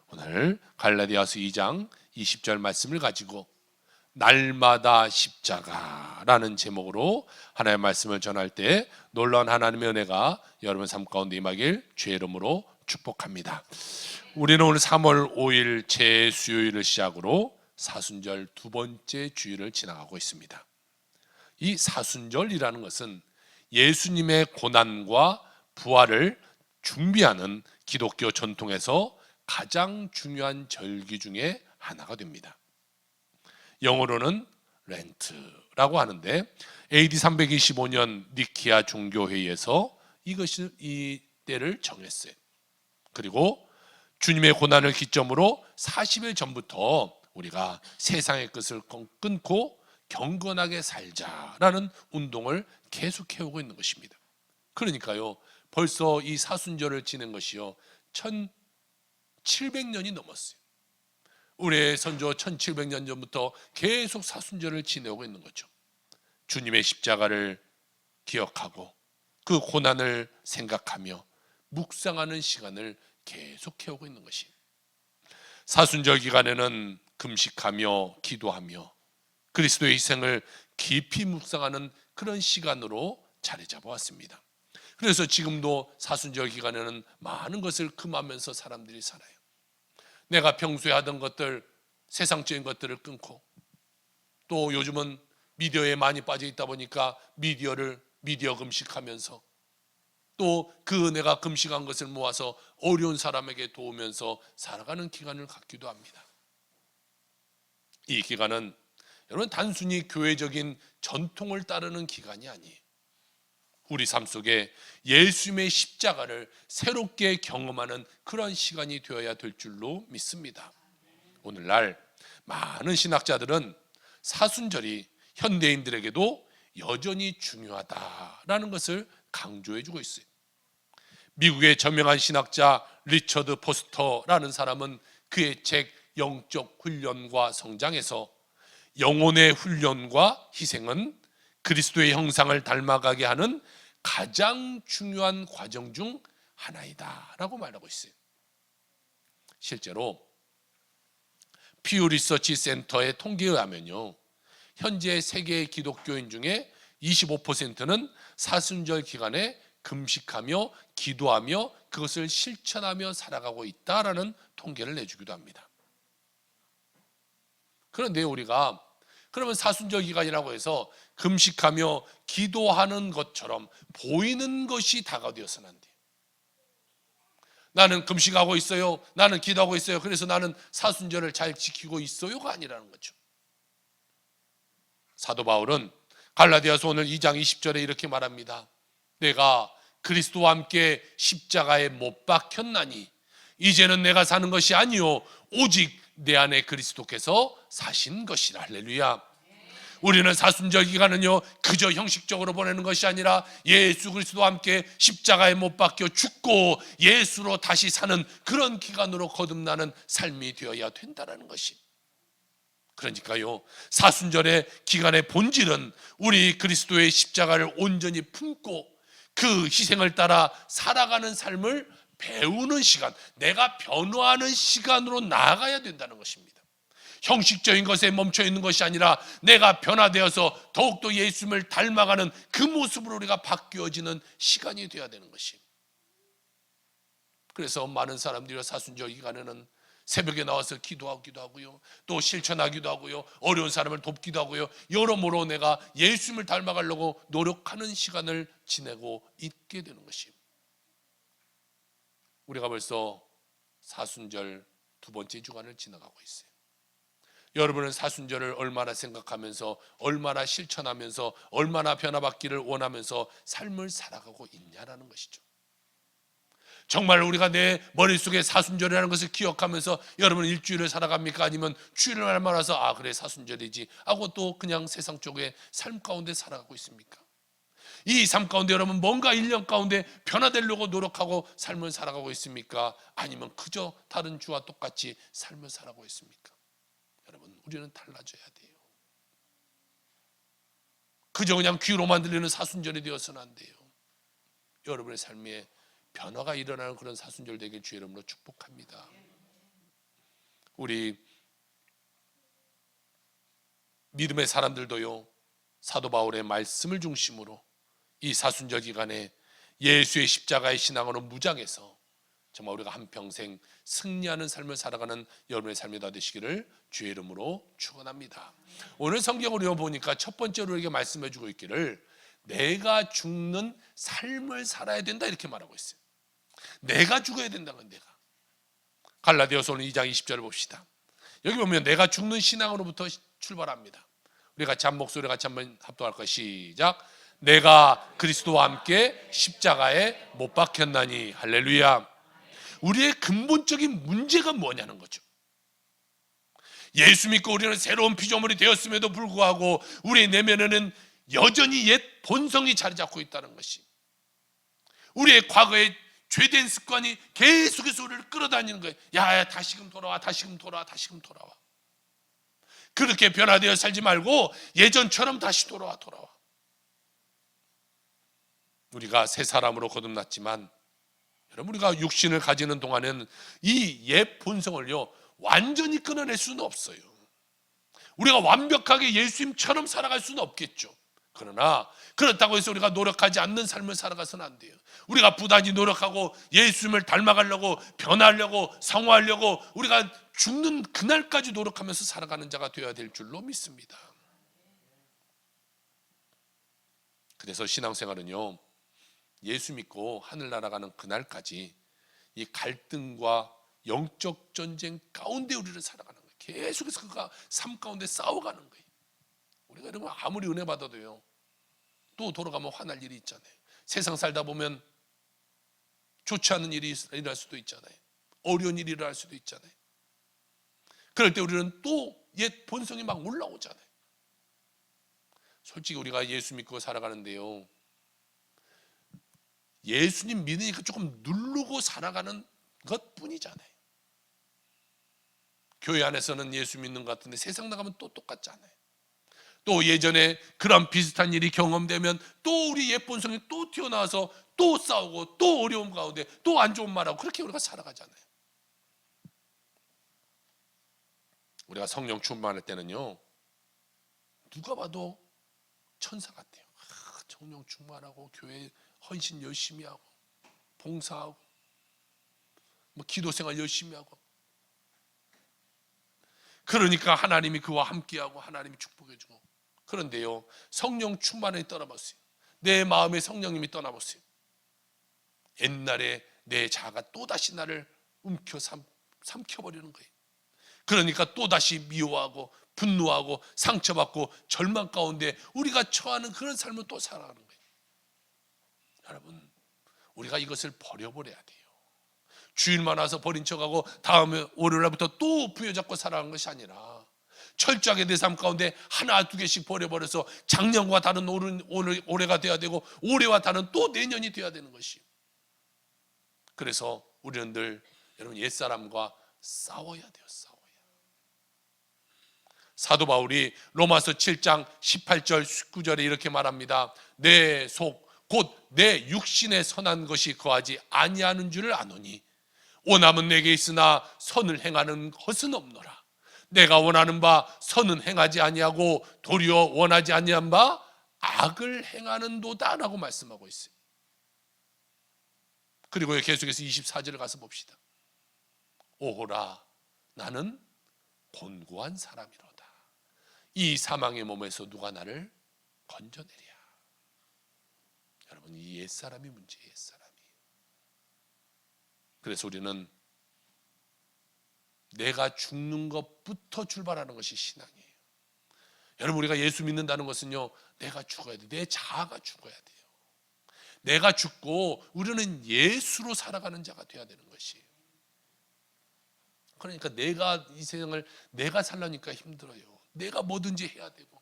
오늘 갈라디아서 2장 20절 말씀을 가지고 날마다 십자가라는 제목으로 하나님의 말씀을 전할 때 놀라운 하나님의 은혜가 여러분 삶 가운데 임하길 주의 이름으로 축복합니다. 우리는 오늘 3월 5일 제수요일을 시작으로 사순절 두 번째 주일을 지나가고 있습니다. 이 사순절이라는 것은 예수님의 고난과 부활을 준비하는 기독교 전통에서 가장 중요한 절기 중에 하나가 됩니다. 영어로는 렌트라고 하는데 AD 325년 니키아 종교회의에서 이 때를 정했어요. 그리고 주님의 고난을 기점으로 40일 전부터 우리가 세상의 끝을 끊고 경건하게 살자라는 운동을 계속해오고 있는 것입니다. 그러니까요, 벌써 이 사순절을 지낸 것이요 1700년이 넘었어요. 우리의 선조 1700년 전부터 계속 사순절을 지내오고 있는 거죠. 주님의 십자가를 기억하고 그 고난을 생각하며 묵상하는 시간을 계속해오고 있는 것이에요. 사순절 기간에는 금식하며 기도하며 그리스도의 희생을 깊이 묵상하는 그런 시간으로 자리 잡아왔습니다. 그래서 지금도 사순절 기간에는 많은 것을 금하면서 사람들이 살아요. 내가 평소에 하던 것들, 세상적인 것들을 끊고, 또 요즘은 미디어에 많이 빠져 있다 보니까 미디어 금식하면서, 또 그 내가 금식한 것을 모아서 어려운 사람에게 도우면서 살아가는 기간을 갖기도 합니다. 이 기간은 여러분 단순히 교회적인 전통을 따르는 기간이 아니에요. 우리 삶 속에 예수님의 십자가를 새롭게 경험하는 그런 시간이 되어야 될 줄로 믿습니다. 오늘날 많은 신학자들은 사순절이 현대인들에게도 여전히 중요하다라는 것을 강조해주고 있어요. 미국의 저명한 신학자 리처드 포스터라는 사람은 그의 책 영적 훈련과 성장에서 영혼의 훈련과 희생은 그리스도의 형상을 닮아가게 하는 가장 중요한 과정 중 하나이다 라고 말하고 있어요. 실제로 퓨 리서치 센터의 통계에 의하면요, 현재 세계 기독교인 중에 25%는 사순절 기간에 금식하며 기도하며 그것을 실천하며 살아가고 있다라는 통계를 내주기도 합니다. 그런데 우리가 그러면 사순절 기간이라고 해서 금식하며 기도하는 것처럼 보이는 것이 다가 되어서는 안 돼요. 나는 금식하고 있어요, 나는 기도하고 있어요, 그래서 나는 사순절을 잘 지키고 있어요가 아니라는 거죠. 사도 바울은 갈라디아서 오늘 2장 20절에 이렇게 말합니다. 내가 그리스도와 함께 십자가에 못 박혔나니 이제는 내가 사는 것이 아니요 오직 내 안에 그리스도께서 사신 것이라. 할렐루야. 우리는 사순절 기간은요 그저 형식적으로 보내는 것이 아니라 예수 그리스도와 함께 십자가에 못 박혀 죽고 예수로 다시 사는 그런 기간으로 거듭나는 삶이 되어야 된다는 것이. 그러니까요, 사순절의 기간의 본질은 우리 그리스도의 십자가를 온전히 품고 그 희생을 따라 살아가는 삶을 배우는 시간, 내가 변화하는 시간으로 나아가야 된다는 것입니다. 형식적인 것에 멈춰 있는 것이 아니라 내가 변화되어서 더욱더 예수님을 닮아가는 그 모습으로 우리가 바뀌어지는 시간이 되어야 되는 것입니다. 그래서 많은 사람들이 사순절 기간에는 새벽에 나와서 기도하기도 하고요, 또 실천하기도 하고요, 어려운 사람을 돕기도 하고요, 여러모로 내가 예수님을 닮아가려고 노력하는 시간을 지내고 있게 되는 것입니다. 우리가 벌써 사순절 두 번째 주간을 지나가고 있어요. 여러분은 사순절을 얼마나 생각하면서, 얼마나 실천하면서, 얼마나 변화받기를 원하면서 삶을 살아가고 있냐라는 것이죠. 정말 우리가 내 머릿속에 사순절이라는 것을 기억하면서 여러분 일주일을 살아갑니까? 아니면 주일날 말아서 그래 사순절이지 하고 또 그냥 세상 쪽에 삶 가운데 살아가고 있습니까? 이 삶 가운데 여러분 뭔가 1년 가운데 변화되려고 노력하고 삶을 살아가고 있습니까? 아니면 그저 다른 주와 똑같이 삶을 살아가고 있습니까? 여러분 우리는 달라져야 돼요. 그저 그냥 귀로만 들리는 사순절이 되어서는 안 돼요. 여러분의 삶에 변화가 일어나는 그런 사순절 되길 주의 이름으로 축복합니다. 우리 믿음의 사람들도요, 사도 바울의 말씀을 중심으로 이 사순절 기간에 예수의 십자가의 신앙으로 무장해서 정말 우리가 한평생 승리하는 삶을 살아가는 여러분의 삶이 다 되시기를 주의 이름으로 축원합니다. 오늘 성경을 읽어보니까 첫 번째로 우리에게 말씀해 주고 있기를 내가 죽는 삶을 살아야 된다 이렇게 말하고 있어요. 내가 죽어야 된다는, 내가. 갈라디아서 2장 20절을 봅시다. 여기 보면 내가 죽는 신앙으로부터 출발합니다. 우리 같이 한 목소리 같이 한번 합동할 것. 시작. 내가 그리스도와 함께 십자가에 못 박혔나니. 할렐루야. 우리의 근본적인 문제가 뭐냐는 거죠. 예수 믿고 우리는 새로운 피조물이 되었음에도 불구하고 우리의 내면에는 여전히 옛 본성이 자리 잡고 있다는 것이, 우리의 과거의 죄된 습관이 계속해서 우리를 끌어다니는 거예요. 야, 다시금 돌아와, 다시금 돌아와, 다시금 돌아와. 그렇게 변화되어 살지 말고 예전처럼 다시 돌아와. 우리가 새 사람으로 거듭났지만 여러분, 우리가 육신을 가지는 동안은 이 옛 본성을요 완전히 끊어낼 수는 없어요. 우리가 완벽하게 예수님처럼 살아갈 수는 없겠죠. 그러나 그렇다고 해서 우리가 노력하지 않는 삶을 살아가서는 안 돼요. 우리가 부단히 노력하고 예수님을 닮아가려고, 변하려고, 성화하려고 우리가 죽는 그날까지 노력하면서 살아가는 자가 되어야 될 줄로 믿습니다. 그래서 신앙생활은요, 예수 믿고 하늘 날아가는 그날까지 이 갈등과 영적 전쟁 가운데 우리를 살아가는 거예요. 계속해서 그가 삶 가운데 싸워가는 거예요. 우리가 이런 거 아무리 은혜 받아도요, 또 돌아가면 화날 일이 있잖아요. 세상 살다 보면 좋지 않은 일이 일어날 수도 있잖아요. 어려운 일이 일어날 수도 있잖아요. 그럴 때 우리는 또 옛 본성이 막 올라오잖아요. 솔직히 우리가 예수 믿고 살아가는데요, 예수님 믿으니까 조금 누르고 살아가는 것 뿐이잖아요. 교회 안에서는 예수 믿는 것 같은데 세상 나가면 또 똑같잖아요. 또 예전에 그런 비슷한 일이 경험되면 또 우리 옛 본성이 또 튀어나와서 또 싸우고 또 어려움 가운데 또 안 좋은 말하고, 그렇게 우리가 살아가잖아요. 우리가 성령 충만할 때는요, 누가 봐도 천사 같아요. 성령 충만하고 교회 헌신 열심히 하고 봉사하고 기도생활 열심히 하고, 그러니까 하나님이 그와 함께하고 하나님이 축복해주고. 그런데요, 성령 충만이 떠나버렸어요. 내 마음에 성령님이 떠나버렸어요. 옛날에 내 자아가 또다시 나를 삼켜버리는 거예요. 그러니까 또다시 미워하고 분노하고 상처받고 절망 가운데 우리가 처하는 그런 삶을 또 살아가는 거예요. 여러분, 우리가 이것을 버려버려야 돼요. 주일만 와서 버린 척하고 다음에 월요일부터 또 부여잡고 살아가는 것이 아니라 철저하게 내 삶 가운데 하나 두 개씩 버려버려서 작년과 다른 올해가 돼야 되고 올해와 다른 또 내년이 돼야 되는 것이. 그래서 우리는 늘 여러분 옛사람과 싸워야 돼요. 싸워야. 사도 바울이 로마서 7장 18절 19절에 이렇게 말합니다. 내 속 곧 내 육신에 선한 것이 거하지 아니하는 줄을 아노니 원함은 내게 있으나 선을 행하는 것은 없노라. 내가 원하는 바 선은 행하지 아니하고 도리어 원하지 아니한 바 악을 행하는도다 라고 말씀하고 있어요. 그리고 계속해서 24절을 가서 봅시다. 오호라, 나는 곤고한 사람이로다. 이 사망의 몸에서 누가 나를 건져내랴. 여러분, 이 옛사람이 문제예요. 옛사람이. 그래서 우리는 내가 죽는 것부터 출발하는 것이 신앙이에요. 여러분, 우리가 예수 믿는다는 것은요, 내가 죽어야 돼. 내 자아가 죽어야 돼요. 내가 죽고 우리는 예수로 살아가는 자가 되어야 되는 것이에요. 그러니까 내가 이 세상을 내가 살려니까 힘들어요. 내가 뭐든지 해야 되고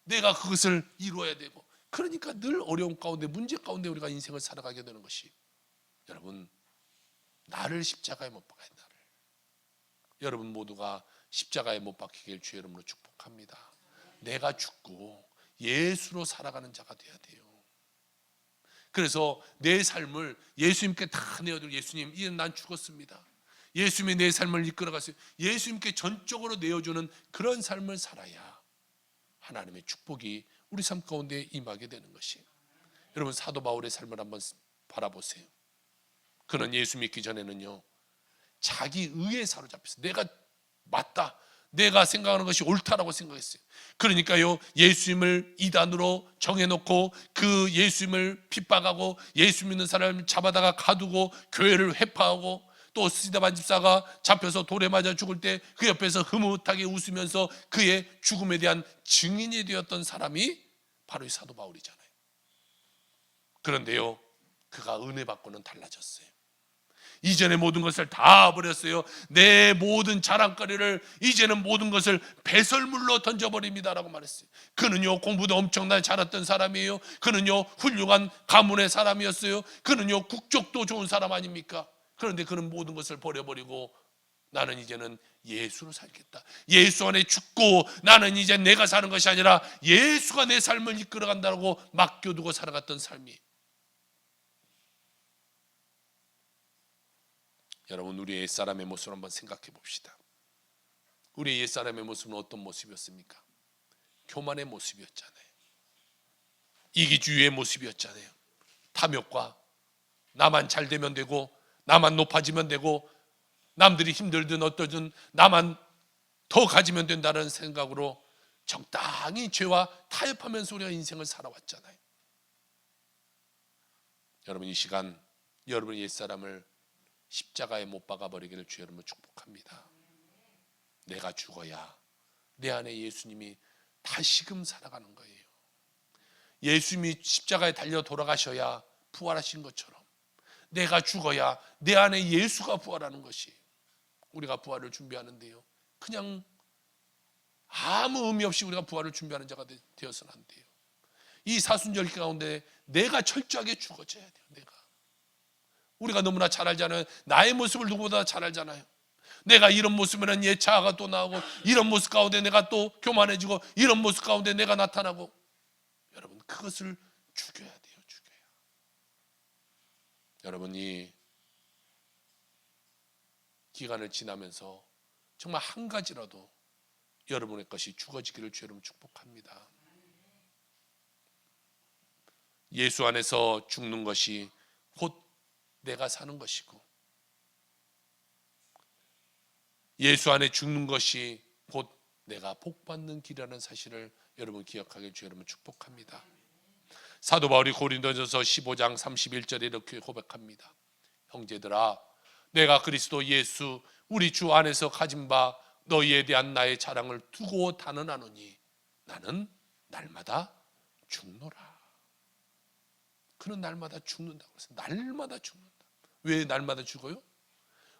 내가 그것을 이루어야 되고, 그러니까 늘 어려움 가운데 문제 가운데 우리가 인생을 살아가게 되는 것이. 여러분, 나를 십자가에 못 박아야 나를. 여러분 모두가 십자가에 못 박히길 주의 이름으로 축복합니다. 내가 죽고 예수로 살아가는 자가 돼야 돼요. 그래서 내 삶을 예수님께 다 내어드리고, 예수님, 이제 난 죽었습니다. 예수님이 내 삶을 이끌어가세요. 예수님께 전적으로 내어주는 그런 삶을 살아야 하나님의 축복이 우리 삶 가운데 임하게 되는 것이에요. 여러분, 사도 바울의 삶을 한번 바라보세요. 그는 예수 믿기 전에는요, 자기 의에 사로잡혀서 내가 맞다, 내가 생각하는 것이 옳다라고 생각했어요. 그러니까요, 예수님을 이단으로 정해놓고 그 예수님을 핍박하고 예수 믿는 사람을 잡아다가 가두고 교회를 회파하고, 또 스데반 집사가 잡혀서 돌에 맞아 죽을 때 그 옆에서 흐뭇하게 웃으면서 그의 죽음에 대한 증인이 되었던 사람이 바로 이 사도 바울이잖아요. 그런데요, 그가 은혜 받고는 달라졌어요. 이전에 모든 것을 다 버렸어요. 내 모든 자랑거리를, 이제는 모든 것을 배설물로 던져버립니다라고 말했어요. 그는요, 공부도 엄청나게 잘했던 사람이에요. 그는요, 훌륭한 가문의 사람이었어요. 그는요, 국적도 좋은 사람 아닙니까? 그런데 그는 모든 것을 버려버리고 나는 이제는 예수로 살겠다, 예수 안에 죽고 나는 이제 내가 사는 것이 아니라 예수가 내 삶을 이끌어간다고 맡겨두고 살아갔던 삶이. 여러분, 우리의 옛사람의 모습을 한번 생각해 봅시다. 우리의 옛사람의 모습은 어떤 모습이었습니까? 교만의 모습이었잖아요. 이기주의의 모습이었잖아요. 탐욕과 나만 잘 되면 되고, 나만 높아지면 되고, 남들이 힘들든 어떠든 나만 더 가지면 된다는 생각으로 적당히 죄와 타협하면서 우리가 인생을 살아왔잖아요. 여러분, 이 시간 여러분의 옛사람을 십자가에 못 박아버리기를 주의 이름으로 축복합니다. 내가 죽어야 내 안에 예수님이 다시금 살아가는 거예요. 예수님이 십자가에 달려 돌아가셔야 부활하신 것처럼 내가 죽어야 내 안에 예수가 부활하는 것이, 우리가 부활을 준비하는데요, 그냥 아무 의미 없이 우리가 부활을 준비하는 자가 되어서는 안 돼요. 이 사순절기 가운데 내가 철저하게 죽어져야 돼요. 우리가 너무나 잘 알잖아요. 나의 모습을 누구보다 잘 알잖아요. 내가 이런 모습이면 옛 자아가 또 나오고, 이런 모습 가운데 내가 또 교만해지고, 이런 모습 가운데 내가 나타나고. 여러분, 그것을 죽여야 돼요. 죽여야. 여러분이 기간을 지나면서 정말 한 가지라도 여러분의 것이 죽어지기를 주의 이름으로 축복합니다. 예수 안에서 죽는 것이 곧 내가 사는 것이고, 예수 안에 죽는 것이 곧 내가 복받는 길이라는 사실을 여러분 기억하게 주의 이름으로 축복합니다. 사도 바울이 고린도전서 15장 31절에 이렇게 고백합니다. 형제들아, 내가 그리스도 예수 우리 주 안에서 가진 바 너희에 대한 나의 자랑을 두고 단언하노니 나는 날마다 죽노라. 그는 날마다 죽는다고 그랬어요. 날마다 죽는다. 왜 날마다 죽어요?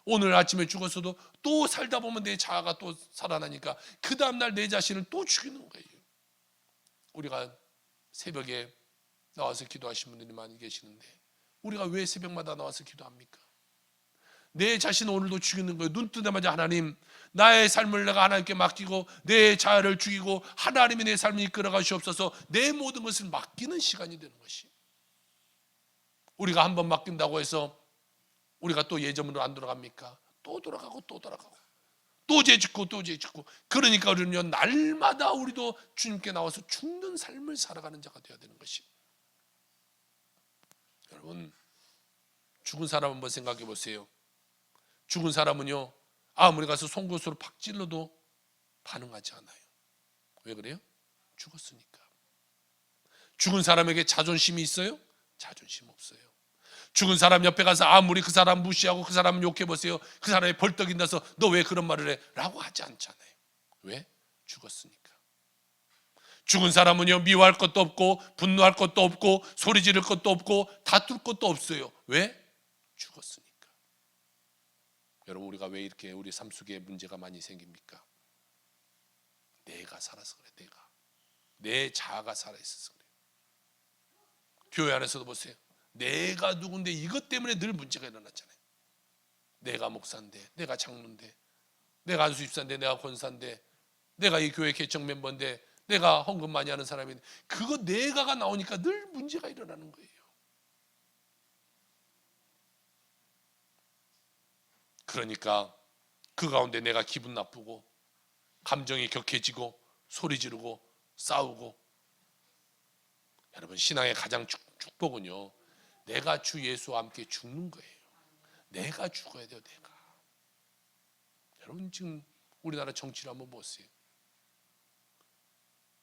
오늘 아침에 죽었어도 또 살다 보면 내 자아가 또 살아나니까 그 다음날 내 자신을 또 죽이는 거예요. 우리가 새벽에 나와서 기도하신 분들이 많이 계시는데, 우리가 왜 새벽마다 나와서 기도합니까? 내 자신 오늘도 죽이는 거예요. 눈 뜨자마자 하나님, 나의 삶을 내가 하나님께 맡기고 내 자아를 죽이고 하나님이 내 삶을 이끌어 가시옵소서, 내 모든 것을 맡기는 시간이 되는 것이. 우리가 한번 맡긴다고 해서 우리가 또 예전으로 안 돌아갑니까? 또 돌아가고 또 돌아가고 또 죄짓고 또 죄짓고. 그러니까 우리는요, 날마다 우리도 주님께 나와서 죽는 삶을 살아가는 자가 되어야 되는 것이. 여러분, 죽은 사람 한번 생각해 보세요. 죽은 사람은요, 아무리 가서 송곳으로 팍 찔러도 반응하지 않아요. 왜 그래요? 죽었으니까. 죽은 사람에게 자존심이 있어요? 자존심 없어요. 죽은 사람 옆에 가서 아무리 그 사람 무시하고 그 사람 욕해 보세요. 그 사람이 벌떡이 나서 너 왜 그런 말을 해? 라고 하지 않잖아요. 왜? 죽었으니까. 죽은 사람은요, 미워할 것도 없고 분노할 것도 없고 소리 지를 것도 없고 다툴 것도 없어요. 왜? 죽었으니까. 여러분, 우리가 왜 이렇게 우리 삶 속에 문제가 많이 생깁니까? 내가 살아서 그래. 내 자아가 살아있어서 그래요. 교회 안에서도 보세요. 내가 누군데 이것 때문에 늘 문제가 일어났잖아요. 내가 목사인데, 내가 장로인데, 내가 안수집사인데, 내가 권사인데, 내가 이 교회 개척 멤버인데, 내가 헌금 많이 하는 사람인데, 그거 내가가 나오니까 늘 문제가 일어나는 거예요. 그러니까 그 가운데 내가 기분 나쁘고 감정이 격해지고 소리 지르고 싸우고, 여러분 신앙의 가장 축복은요, 내가 주 예수와 함께 죽는 거예요. 내가 죽어야 돼요. 내가. 여러분 지금 우리나라 정치를 한번 보세요.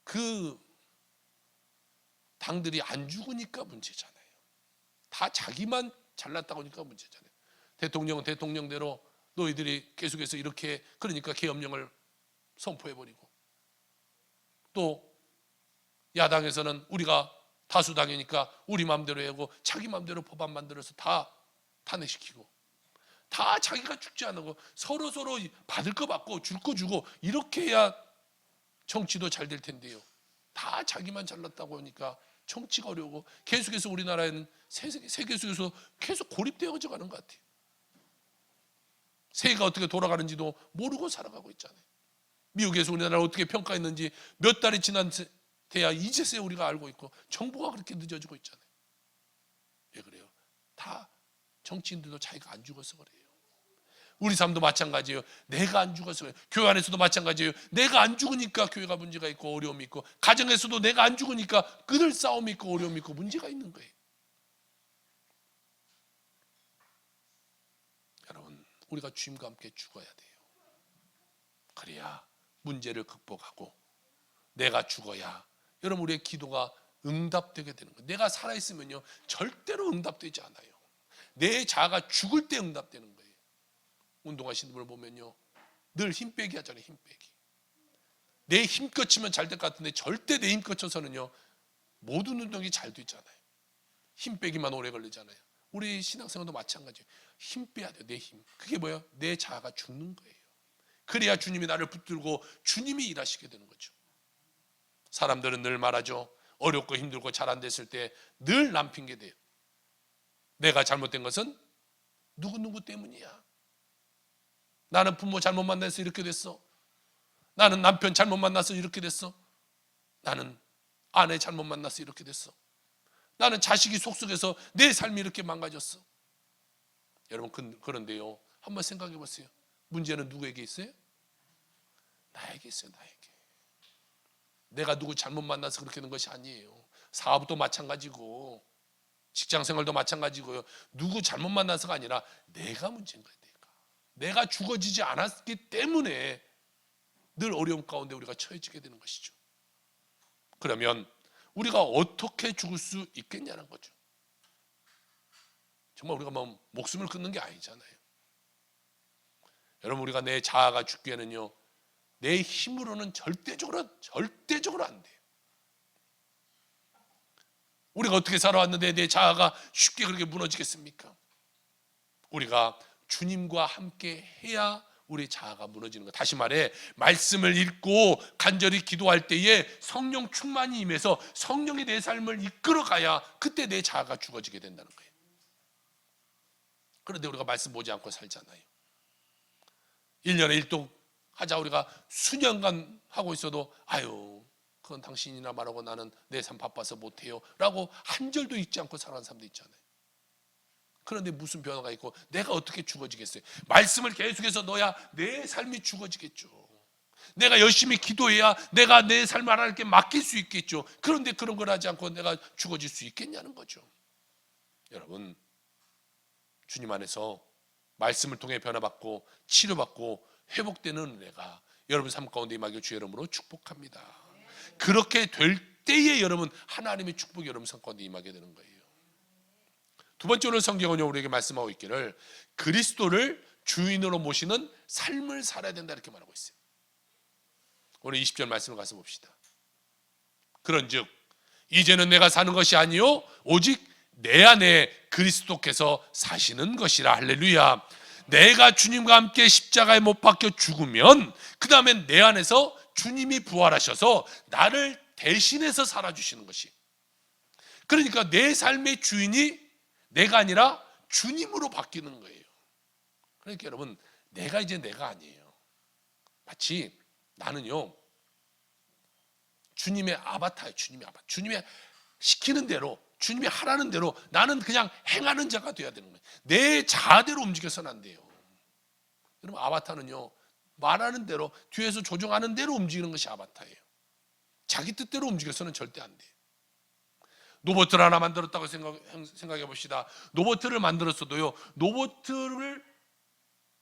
그 당들이 안 죽으니까 문제잖아요. 다 자기만 잘났다고 하니까 문제잖아요. 대통령은 대통령대로 너희들이 계속해서 이렇게, 그러니까 계엄령을 선포해버리고, 또 야당에서는 우리가 다수당이니까 우리 마음대로 하고 자기 마음대로 법안 만들어서 다 탄핵시키고, 다 자기가 죽지 않고 서로 받을 거 받고 줄 거 주고, 이렇게 해야 정치도 잘 될 텐데요. 다 자기만 잘났다고 하니까 정치가 어려우고, 계속해서 우리나라에는 세계 속에서 계속 고립되어져 가는 것 같아요. 세계가 어떻게 돌아가는지도 모르고 살아가고 있잖아요. 미국에서 우리나라를 어떻게 평가했는지 몇 달이 지난데야 이제서야 우리가 알고 있고, 정보가 그렇게 늦어지고 있잖아요. 왜 그래요? 다 정치인들도 자기가 안 죽어서 그래요. 우리 삶도 마찬가지예요. 내가 안 죽어서 그래요. 교회 안에서도 마찬가지예요. 내가 안 죽으니까 교회가 문제가 있고 어려움이 있고, 가정에서도 내가 안 죽으니까 그들 싸움이 있고 어려움이 있고 문제가 있는 거예요. 여러분, 우리가 주님과 함께 죽어야 돼요. 그래야 문제를 극복하고, 내가 죽어야 여러분 우리의 기도가 응답되게 되는 거예요. 내가 살아있으면요 절대로 응답되지 않아요. 내 자아가 죽을 때 응답되는 거예요. 운동하시는 분을 보면요 늘 힘 빼기 하잖아요. 힘 빼기. 내 힘껏 치면 잘 될 것 같은데 절대 내 힘껏 쳐서는요 모든 운동이 잘 되잖아요. 힘 빼기만 오래 걸리잖아요. 우리 신앙생활도 마찬가지예요. 힘 빼야 돼요. 내 힘. 그게 뭐예요? 내 자아가 죽는 거예요. 그래야 주님이 나를 붙들고 주님이 일하시게 되는 거죠. 사람들은 늘 말하죠. 어렵고 힘들고 잘 안 됐을 때 늘 남 핑계 대요. 내가 잘못된 것은 누구누구 때문이야. 나는 부모 잘못 만나서 이렇게 됐어. 나는 남편 잘못 만나서 이렇게 됐어. 나는 아내 잘못 만나서 이렇게 됐어. 나는 자식이 속속해서 내 삶이 이렇게 망가졌어. 여러분 그런데요 한번 생각해 보세요. 문제는 누구에게 있어요? 나에게 있어요. 나에게. 내가 누구 잘못 만나서 그렇게 된 것이 아니에요. 사업도 마찬가지고 직장생활도 마찬가지고요. 누구 잘못 만나서가 아니라 내가 문제인 거예요. 내가 죽어지지 않았기 때문에 늘 어려움 가운데 우리가 처해지게 되는 것이죠. 그러면 우리가 어떻게 죽을 수 있겠냐는 거죠. 정말 우리가 뭐 목숨을 끊는 게 아니잖아요. 여러분 우리가 내 자아가 죽기에는요 내 힘으로는 절대적으로 안 돼요. 우리가 어떻게 살아왔는데 내 자아가 쉽게 그렇게 무너지겠습니까? 우리가 주님과 함께 해야 우리 자아가 무너지는 것. 다시 말해 말씀을 읽고 간절히 기도할 때에 성령 충만이 임해서 성령이 내 삶을 이끌어가야 그때 내 자아가 죽어지게 된다는 거예요. 그런데 우리가 말씀 보지 않고 살잖아요. 1년에 1동 하자 우리가 수년간 하고 있어도 아유 그건 당신이나 말하고 나는 내 삶 바빠서 못해요 라고 한 절도 읽지 않고 살아가는 사람도 있잖아요. 그런데 무슨 변화가 있고 내가 어떻게 죽어지겠어요? 말씀을 계속해서 넣어야 내 삶이 죽어지겠죠. 내가 열심히 기도해야 내가 내 삶을 하나님께 맡길 수 있겠죠. 그런데 그런 걸 하지 않고 내가 죽어질 수 있겠냐는 거죠. 여러분 주님 안에서 말씀을 통해 변화받고 치료받고 회복되는 은혜가 여러분 삶 가운데 임하길 주의 이름으로 축복합니다. 그렇게 될 때에 여러분 하나님의 축복이 여러분 삶 가운데 임하게 되는 거예요. 두 번째로 성경은 우리에게 말씀하고 있기를 그리스도를 주인으로 모시는 삶을 살아야 된다 이렇게 말하고 있어요. 오늘 20절 말씀을 가서 봅시다. 그런즉 이제는 내가 사는 것이 아니요 오직 내 안에 그리스도께서 사시는 것이라. 할렐루야. 내가 주님과 함께 십자가에 못 박혀 죽으면 그 다음에 내 안에서 주님이 부활하셔서 나를 대신해서 살아주시는 것이. 그러니까 내 삶의 주인이 내가 아니라 주님으로 바뀌는 거예요. 그러니까 여러분 내가 이제 내가 아니에요. 마치 나는요 주님의 아바타예요. 주님의 아바타. 주님의 시키는 대로 주님이 하라는 대로 나는 그냥 행하는 자가 돼야 되는 거예요. 내 자아대로 움직여서는 안 돼요. 여러분, 아바타는요, 말하는 대로, 뒤에서 조종하는 대로 움직이는 것이 아바타예요. 자기 뜻대로 움직여서는 절대 안 돼요. 로봇을 하나 만들었다고 생각해 봅시다. 로봇을 만들었어도요, 로봇을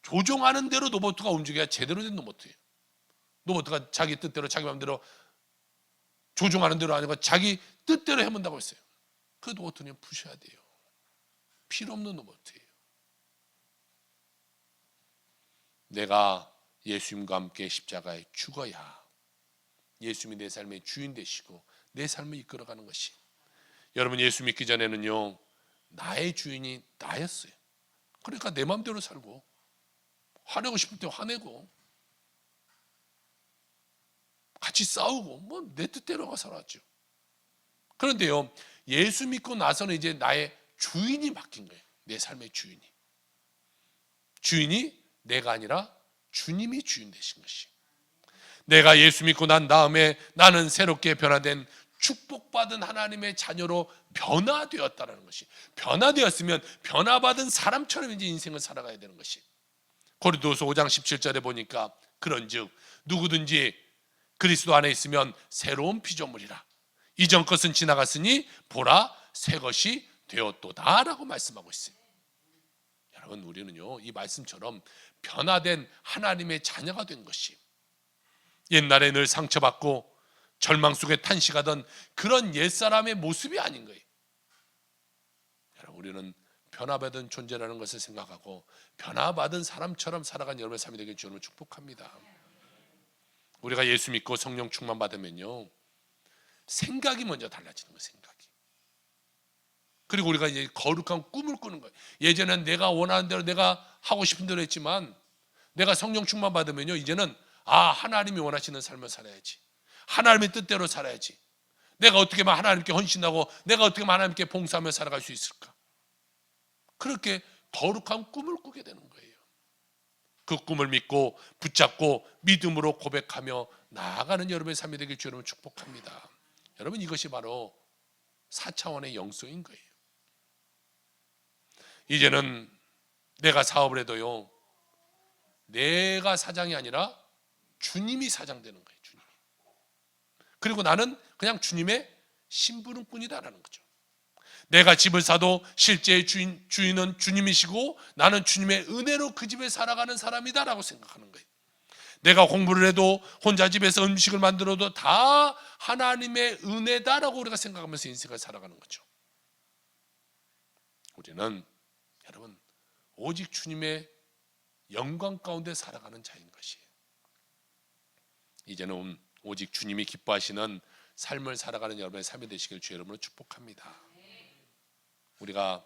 조종하는 대로 로봇가 움직여야 제대로 된 로봇이에요. 로봇가 자기 뜻대로, 자기 마음대로 조종하는 대로 아니고 자기 뜻대로 해본다고 했어요. 그 로봇은 부셔야 돼요. 필요 없는 로봇이에요. 내가 예수님과 함께 십자가에 죽어야 예수님이 내 삶의 주인 되시고 내 삶을 이끌어가는 것이, 여러분, 예수 믿기 전에는요, 나의 주인이 나였어요. 그러니까 내 마음대로 살고, 화내고 싶을 때 화내고, 같이 싸우고, 뭐 내 뜻대로가 살았죠. 그런데요, 예수 믿고 나서는 이제 나의 주인이 바뀐 거예요. 내 삶의 주인이. 주인이 내가 아니라 주님이 주인 되신 것이. 내가 예수 믿고 난 다음에 나는 새롭게 변화된 축복받은 하나님의 자녀로 변화되었다는 것이, 변화되었으면 변화받은 사람처럼 이제 인생을 살아가야 되는 것이. 고린도서 5장 17절에 보니까 그런즉 누구든지 그리스도 안에 있으면 새로운 피조물이라, 이전 것은 지나갔으니 보라 새 것이 되었도다 라고 말씀하고 있어요. 여러분, 우리는요, 이 말씀처럼 변화된 하나님의 자녀가 된 것이, 옛날에 늘 상처받고 절망 속에 탄식하던 그런 옛사람의 모습이 아닌 거예요. 여러분, 우리는 변화받은 존재라는 것을 생각하고 변화받은 사람처럼 살아가는 여러분의 삶이 되길 주님을 축복합니다. 우리가 예수 믿고 성령 충만 받으면요, 생각이 먼저 달라지는 거예요. 생각이. 그리고 우리가 이제 거룩한 꿈을 꾸는 거예요. 예전엔 내가 원하는 대로, 내가 하고 싶은 대로 했지만, 내가 성령 충만 받으면요, 이제는 하나님이 원하시는 삶을 살아야지, 하나님의 뜻대로 살아야지, 내가 어떻게 하면 하나님께 헌신하고 내가 어떻게 하면 하나님께 봉사하며 살아갈 수 있을까, 그렇게 거룩한 꿈을 꾸게 되는 거예요. 그 꿈을 믿고 붙잡고 믿음으로 고백하며 나아가는 여러분의 삶이 되길 주 여러분 축복합니다. 여러분, 이것이 바로 4차원의 영성인 거예요. 이제는 내가 사업을 해도요, 내가 사장이 아니라 주님이 사장 되는 거예요. 주님이. 그리고 나는 그냥 주님의 심부름꾼이다라는 거죠. 내가 집을 사도 실제 주인은 주님이시고 나는 주님의 은혜로 그 집에 살아가는 사람이다라고 생각하는 거예요. 내가 공부를 해도, 혼자 집에서 음식을 만들어도 다 하나님의 은혜다라고 우리가 생각하면서 인생을 살아가는 거죠. 우리는 여러분, 오직 주님의 영광 가운데 살아가는 자인 것이에요. 이제는 오직 주님이 기뻐하시는 삶을 살아가는 여러분의 삶이 되시길 주 여러분을 축복합니다. 우리가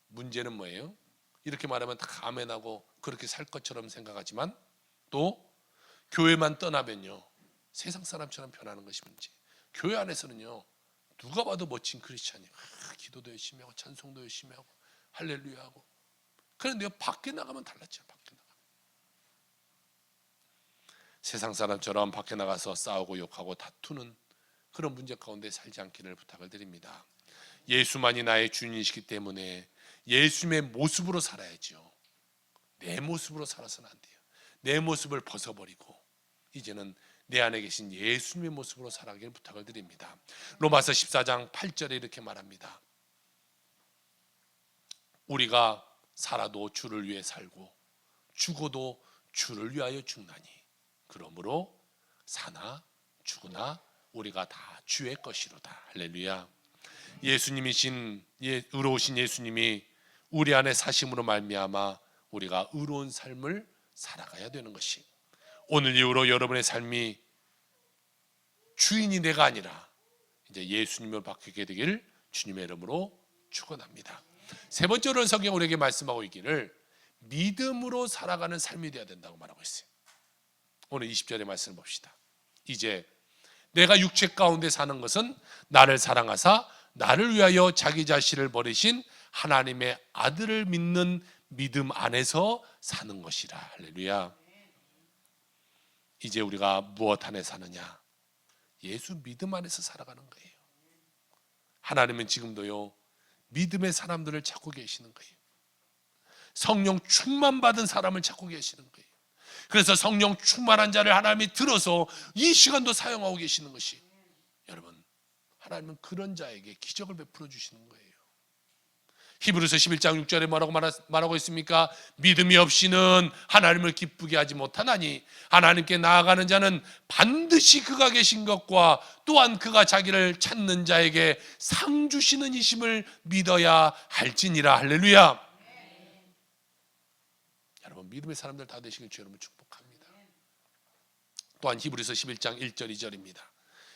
문제는 뭐예요? 이렇게 말하면 다 아멘하고 그렇게 살 것처럼 생각하지만, 또 교회만 떠나면요, 세상 사람처럼 변하는 것이 문제. 교회 안에서는요, 누가 봐도 멋진 크리스찬이에요. 기도도 열심히 하고 찬송도 열심히 하고 할렐루야 하고. 그런데요, 밖에 나가면 달랐죠. 밖에 나가면 세상 사람처럼 밖에 나가서 싸우고 욕하고 다투는 그런 문제 가운데 살지 않기를 부탁을 드립니다. 예수만이 나의 주인이시기 때문에 예수님의 모습으로 살아야죠. 내 모습으로 살아서는 안 돼요. 내 모습을 벗어버리고 이제는 내 안에 계신 예수님의 모습으로 살아가기를 부탁을 드립니다. 로마서 14장 8절에 이렇게 말합니다. 우리가 살아도 주를 위해 살고 죽어도 주를 위하여 죽나니 그러므로 사나 죽으나 우리가 다 주의 것이로다. 할렐루야. 예수님이신 의로우신 예수님이 우리 안에 사심으로 말미암아 우리가 의로운 삶을 살아가야 되는 것이, 오늘 이후로 여러분의 삶이 주인이 내가 아니라 이제 예수님으로 바뀌게 되길 주님의 이름으로 축원합니다. 세 번째로는 성경 우리에게 말씀하고 있기를 믿음으로 살아가는 삶이 되어야 된다고 말하고 있어요. 오늘 20절의 말씀을 봅시다. 이제 내가 육체 가운데 사는 것은 나를 사랑하사 나를 위하여 자기 자신을 버리신 하나님의 아들을 믿는 믿음 안에서 사는 것이라. 할렐루야. 이제 우리가 무엇 안에 사느냐? 예수 믿음 안에서 살아가는 거예요. 하나님은 지금도요, 믿음의 사람들을 찾고 계시는 거예요. 성령 충만 받은 사람을 찾고 계시는 거예요. 그래서 성령 충만한 자를 하나님이 들어서 이 시간도 사용하고 계시는 것이, 여러분, 하나님은 그런 자에게 기적을 베풀어 주시는 거예요. 히브리서 11장 6절에 뭐라고 말하고 있습니까? 믿음이 없이는 하나님을 기쁘게 하지 못하나니 하나님께 나아가는 자는 반드시 그가 계신 것과 또한 그가 자기를 찾는 자에게 상 주시는 이심을 믿어야 할지니라. 할렐루야. 여러분, 믿음의 사람들 다 되시길 주 여러분 축복합니다. 또한 히브리서 11장 1절 2절입니다.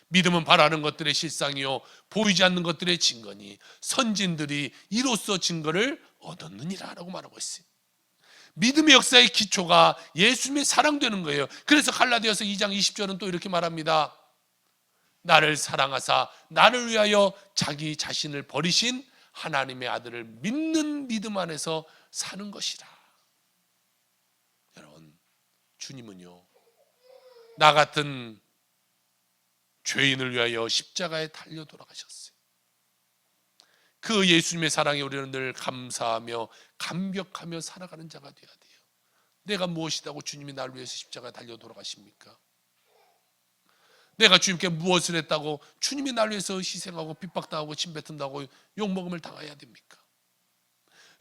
믿음은 바라는 것들의 실상이요 보이지 않는 것들의 증거니 선진들이 이로써 증거를 얻었느니라 라고 말하고 있어요. 믿음의 역사의 기초가 예수님의 사랑되는 거예요. 그래서 갈라디아서 2장 20절은 또 이렇게 말합니다. 나를 사랑하사 나를 위하여 자기 자신을 버리신 하나님의 아들을 믿는 믿음 안에서 사는 것이라. 여러분, 주님은요, 나 같은 죄인을 위하여 십자가에 달려 돌아가셨어요. 그 예수님의 사랑에 우리는 늘 감사하며 감격하며 살아가는 자가 되어야 돼요. 내가 무엇이라고 주님이 나를 위해서 십자가에 달려 돌아가십니까? 내가 주님께 무엇을 했다고 주님이 나를 위해서 희생하고 핍박당하고 침뱉은다고 욕먹음을 당해야 됩니까?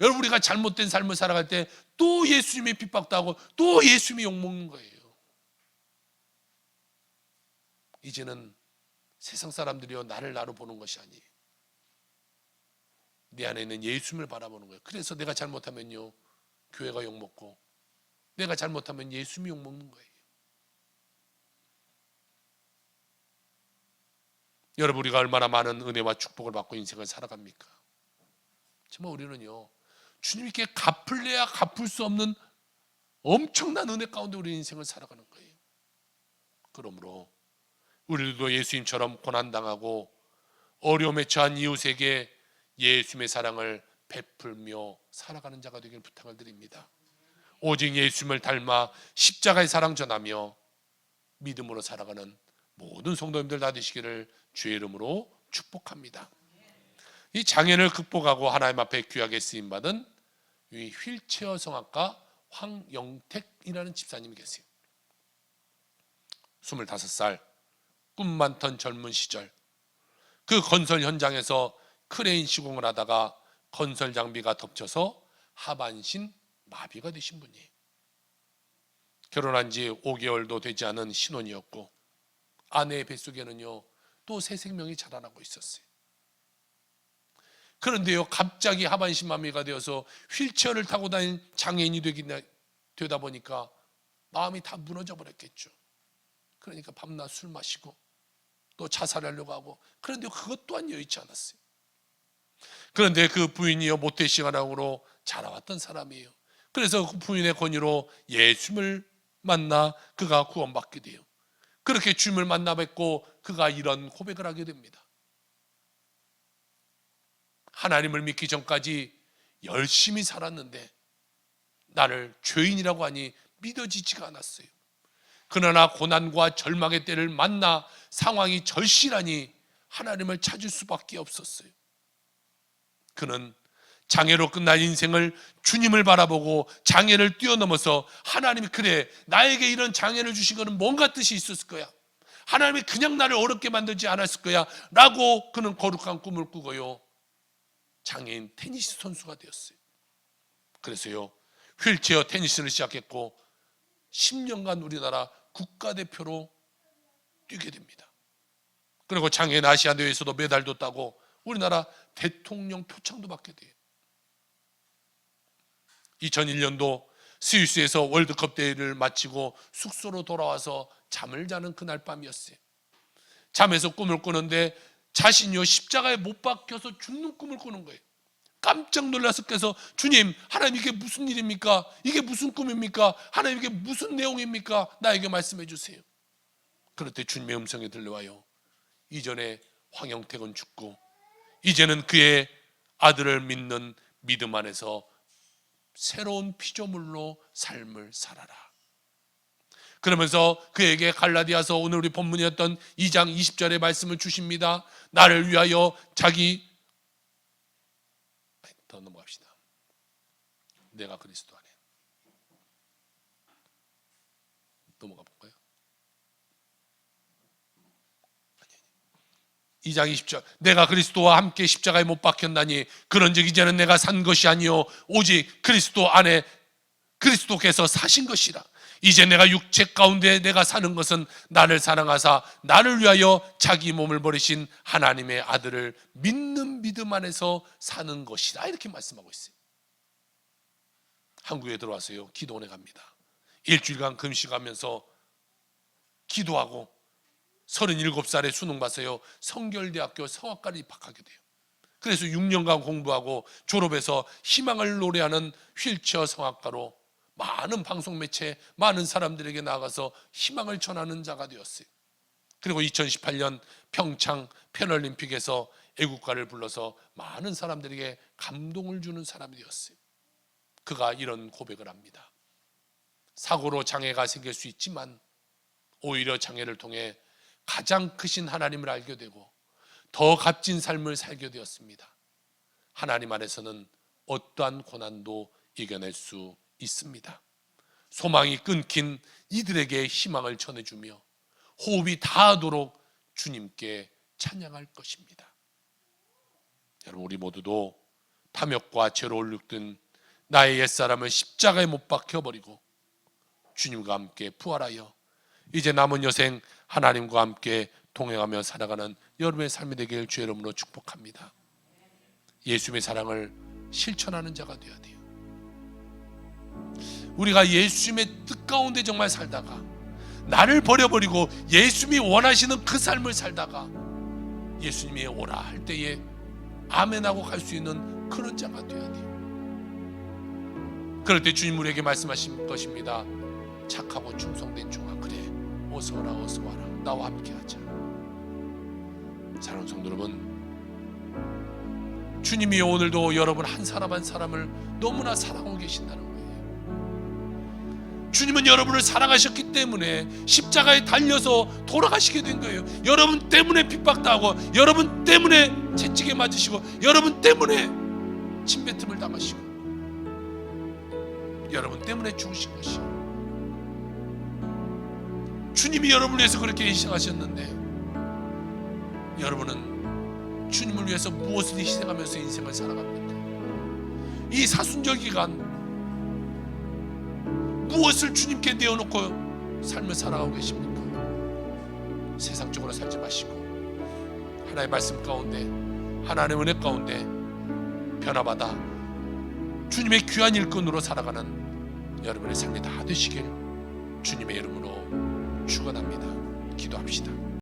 여러분, 우리가 잘못된 삶을 살아갈 때 또 예수님이 핍박당하고 또 예수님이 욕먹는 거예요. 이제는 세상 사람들이요 나를 나로 보는 것이 아니에요. 내 안에 있는 예수님을 바라보는 거예요. 그래서 내가 잘못하면요 교회가 욕먹고, 내가 잘못하면 예수님이 욕먹는 거예요. 여러분, 우리가 얼마나 많은 은혜와 축복을 받고 인생을 살아갑니까? 정말 우리는요 주님께 갚을래야 갚을 수 없는 엄청난 은혜 가운데 우리 인생을 살아가는 거예요. 그러므로 우리도 예수님처럼 고난당하고 어려움에 처한 이웃에게 예수님의 사랑을 베풀며 살아가는 자가 되길 부탁을 드립니다. 오직 예수님을 닮아 십자가의 사랑 전하며 믿음으로 살아가는 모든 성도님들 다 되시기를 주의 이름으로 축복합니다. 이 장애를 극복하고 하나님 앞에 귀하게 쓰임받은 이 휠체어 성악가 황영택이라는 집사님이 계세요. 25살 꿈 많던 젊은 시절, 그 건설 현장에서 크레인 시공을 하다가 건설 장비가 덮쳐서 하반신 마비가 되신 분이에요. 결혼한 지 5개월도 되지 않은 신혼이었고 아내의 뱃속에는요 또 새 생명이 자라나고 있었어요. 그런데요 갑자기 하반신 마비가 되어서 휠체어를 타고 다니는 장애인이 되다 보니까 마음이 다 무너져 버렸겠죠. 그러니까 밤낮 술 마시고 또 자살하려고 하고, 그런데 그것 또한 여의치 않았어요. 그런데 그 부인이요 모태신앙으로 자라왔던 사람이에요. 그래서 그 부인의 권유로 예수님을 만나 그가 구원받게 돼요. 그렇게 주님을 만나 뵙고 그가 이런 고백을 하게 됩니다. 하나님을 믿기 전까지 열심히 살았는데 나를 죄인이라고 하니 믿어지지가 않았어요. 그러나 고난과 절망의 때를 만나 상황이 절실하니 하나님을 찾을 수밖에 없었어요. 그는 장애로 끝난 인생을 주님을 바라보고 장애를 뛰어넘어서 하나님이 그래 나에게 이런 장애를 주신 것은 뭔가 뜻이 있었을 거야, 하나님이 그냥 나를 어렵게 만들지 않았을 거야 라고 그는 거룩한 꿈을 꾸고요 장애인 테니스 선수가 되었어요. 그래서요 휠체어 테니스를 시작했고 10년간 우리나라 국가대표로 뛰게 됩니다. 그리고 장애인 아시안 대회에서도 메달도 따고 우리나라 대통령 표창도 받게 돼요. 2001년도 스위스에서 월드컵 대회를 마치고 숙소로 돌아와서 잠을 자는 그날 밤이었어요. 잠에서 꿈을 꾸는데 자신이요 십자가에 못 박혀서 죽는 꿈을 꾸는 거예요. 깜짝 놀라서 깨서 주님, 하나님 이게 무슨 일입니까? 이게 무슨 꿈입니까? 하나님 이게 무슨 내용입니까? 나에게 말씀해 주세요. 그럴 때 주님의 음성이 들려와요. 이전에 황영택은 죽고 이제는 그의 아들을 믿는 믿음 안에서 새로운 피조물로 삶을 살아라. 그러면서 그에게 갈라디아서 오늘 우리 본문이었던 2장 20절의 말씀을 주십니다. 나를 위하여 자기 더 넘어갑시다. 내가 그리스도 안에. 넘어가 볼까요? 2장 20절 내가 그리스도와 함께 십자가에 못 박혔나니 그런즉 이제는 내가 산 것이 아니요 오직 그리스도 안에 그리스도께서 사신 것이라. 이제 내가 육체 가운데 내가 사는 것은 나를 사랑하사 나를 위하여 자기 몸을 버리신 하나님의 아들을 믿는 믿음 안에서 사는 것이다. 이렇게 말씀하고 있어요. 한국에 들어와서요 기도원에 갑니다. 일주일간 금식하면서 기도하고 37살에 수능 봐서요 성결대학교 성악과를 입학하게 돼요. 그래서 6년간 공부하고 졸업해서 희망을 노래하는 휠체어 성악가로 많은 방송 매체 많은 사람들에게 나가서 희망을 전하는 자가 되었어요. 그리고 2018년 평창 패럴림픽에서 애국가를 불러서 많은 사람들에게 감동을 주는 사람이 되었어요. 그가 이런 고백을 합니다. 사고로 장애가 생길 수 있지만 오히려 장애를 통해 가장 크신 하나님을 알게 되고 더 값진 삶을 살게 되었습니다. 하나님 안에서는 어떠한 고난도 이겨낼 수 있습니다. 소망이 끊긴 이들에게 희망을 전해주며 호흡이 닿도록 주님께 찬양할 것입니다. 여러분, 우리 모두도 탐욕과 죄로 올룩든 나의 옛사람을 십자가에 못 박혀버리고 주님과 함께 부활하여 이제 남은 여생 하나님과 함께 동행하며 살아가는 여러분의 삶이 되길 주의 이름으로 축복합니다. 예수님의 사랑을 실천하는 자가 되어야 돼요. 우리가 예수님의 뜻 가운데 정말 살다가 나를 버려버리고 예수님이 원하시는 그 삶을 살다가 예수님이 오라 할 때에 아멘하고 갈 수 있는 그런 자가 되어야 돼요. 그럴 때 주님 우리에게 말씀하신 것입니다. 착하고 충성된 종아, 그래 어서 오라 어서 와라, 나와 함께 하자. 사랑하는 성도 여러분, 주님이 오늘도 여러분 한 사람 한 사람을 너무나 사랑하고 계신다는 거예요. 주님은 여러분을 사랑하셨기 때문에 십자가에 달려서 돌아가시게 된 거예요. 여러분 때문에 핍박당하고 여러분 때문에 채찍에 맞으시고 여러분 때문에 침뱉음을 당하시고 여러분 때문에 죽으신 것이요, 주님이 여러분을 위해서 그렇게 희생하셨는데 여러분은 주님을 위해서 무엇을 희생하면서 인생을 살아갑니까? 이 사순절 기간 무엇을 주님께 내어놓고 삶을 살아가고 계십니까? 세상적으로 살지 마시고 하나님의 말씀 가운데, 하나님의 은혜 가운데 변화받아 주님의 귀한 일꾼으로 살아가는 여러분의 삶이 다 되시길 주님의 이름으로 축원합니다. 기도합시다.